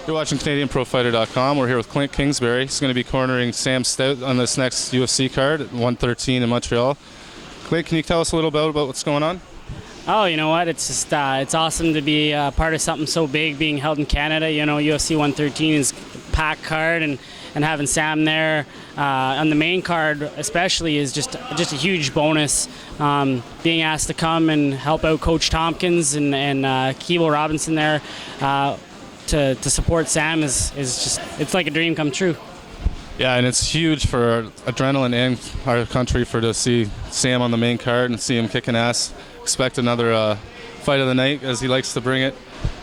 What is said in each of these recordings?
You're watching CanadianProfighter.com. We're here with Clint Kingsbury. He's going to be cornering Sam Stout on this next UFC card at 113 in Montreal. Clint, can you tell us a little bit about what's going on? Oh, you know what? It's just it's awesome to be part of something so big being held in Canada. You know, UFC 113 is a packed card, and having Sam there on the main card especially is just a huge bonus. Being asked to come and help out Coach Tompkins and Keeble Robinson there to support Sam is just, it's like a dream come true. Yeah, and it's huge for adrenaline and our country to see Sam on the main card and see him kicking ass. Expect another fight of the night, as he likes to bring it.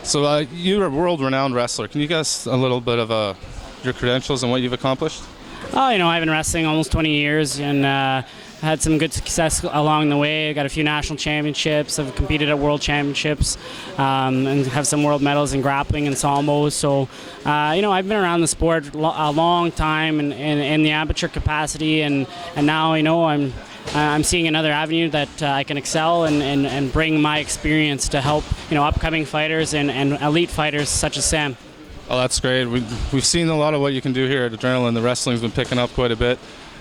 So you're a world-renowned wrestler. Can you give us a little bit of your credentials and what you've accomplished? Oh, you know, I've been wrestling almost 20 years and had some good success along the way. I got a few national championships. I've competed at world championships and have some world medals in grappling and sambo. So, you know, I've been around the sport a long time in the amateur capacity, and now, you know, I'm seeing another avenue that I can excel and bring my experience to help, you know, upcoming fighters and elite fighters such as Sam. Oh, that's great. We've seen a lot of what you can do here at Adrenaline. The wrestling's been picking up quite a bit.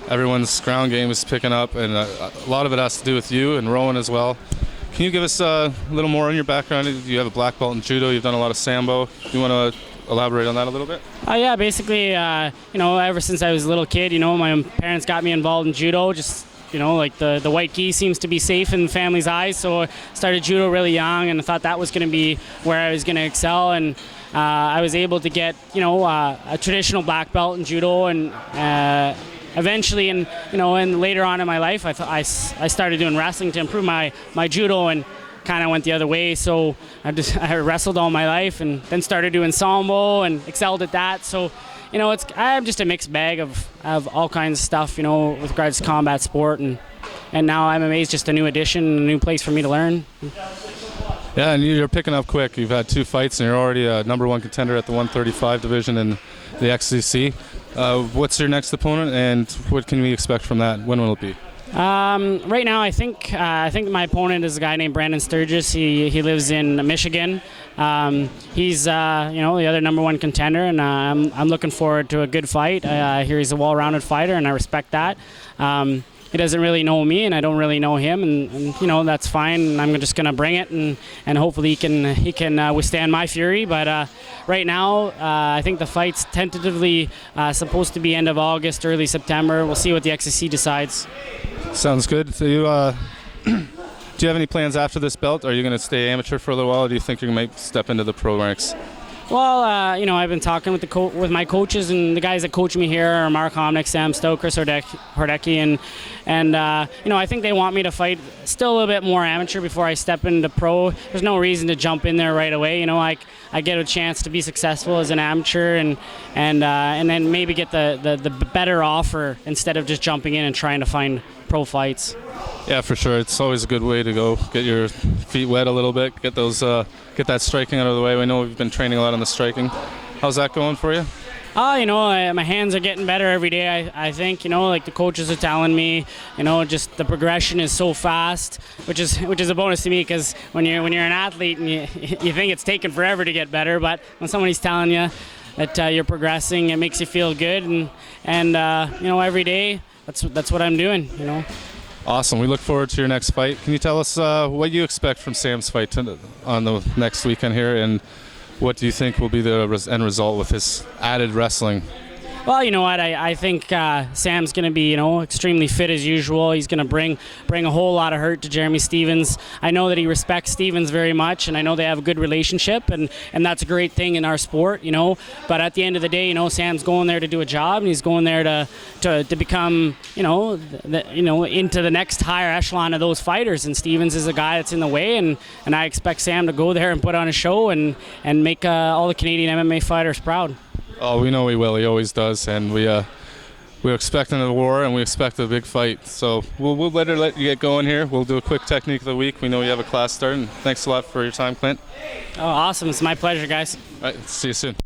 Everyone's ground game is picking up, and a lot of it has to do with you and Rowan as well. Can you give us a little more on your background? You have a black belt in judo. You've done a lot of sambo. You want to elaborate on that a little bit? Yeah, basically, you know, ever since I was a little kid, you know, my parents got me involved in judo. Just, you know, like the white gi seems to be safe in the family's eyes, so I started judo really young, and I thought that was going to be where I was going to excel, and I was able to get, you know, a traditional black belt in judo, and eventually, and you know, and later on in my life, I started doing wrestling to improve my judo, and kind of went the other way. So I wrestled all my life, and then started doing sambo and excelled at that. So, you know, I'm just a mixed bag of all kinds of stuff, you know, with regards to combat sport, and now MMA is just a new addition, a new place for me to learn. Yeah, and you're picking up quick. You've had 2 fights, and you're already a #1 contender at the 135 division in the XCC. What's your next opponent, and what can we expect from that? When will it be? Right now, I think my opponent is a guy named Brandon Sturgis. He lives in Michigan. He's you know, the other #1 contender, and I'm looking forward to a good fight. I hear he's a well-rounded fighter, and I respect that. He doesn't really know me, and I don't really know him, and you know, that's fine. And I'm just gonna bring it, and hopefully he can withstand my fury. But right now, I think the fight's tentatively supposed to be end of August, early September. We'll see what the XCC decides. Sounds good. So you, do you have any plans after this belt? Are you going to stay amateur for a little while, or do you think you might step into the pro ranks? Well, you know, I've been talking with my coaches, and the guys that coach me here are Mark Homnick, Sam Stoker, Hordecki, and you know, I think they want me to fight still a little bit more amateur before I step into pro. There's no reason to jump in there right away. You know, I get a chance to be successful as an amateur, and then maybe get the better offer instead of just jumping in and trying to find pro fights. Yeah, for sure. It's always a good way to go. Get your feet wet a little bit. Get that striking out of the way. We know we've been training a lot on the striking. How's that going for you? You know, my hands are getting better every day. I think, you know, like the coaches are telling me, you know, just the progression is so fast, which is a bonus to me, because when you're an athlete and you think it's taking forever to get better, but when somebody's telling you that you're progressing, it makes you feel good, and you know, every day that's what I'm doing, you know. Awesome. We look forward to your next fight. Can you tell us what you expect from Sam's fight on the next weekend here, and what do you think will be the end result with his added wrestling? Well, you know what? I think Sam's going to be, you know, extremely fit as usual. He's going to bring a whole lot of hurt to Jeremy Stephens. I know that he respects Stephens very much, and I know they have a good relationship, and that's a great thing in our sport, you know. But at the end of the day, you know, Sam's going there to do a job, and he's going there to become, you know, into the next higher echelon of those fighters. And Stephens is a guy that's in the way, and I expect Sam to go there and put on a show and make all the Canadian MMA fighters proud. Oh, we know he will. He always does, and we're expecting a war, and we expect a big fight. So we'll let you get going here. We'll do a quick technique of the week. We know you have a class start, and thanks a lot for your time, Clint. Oh, awesome. It's my pleasure, guys. All right, see you soon.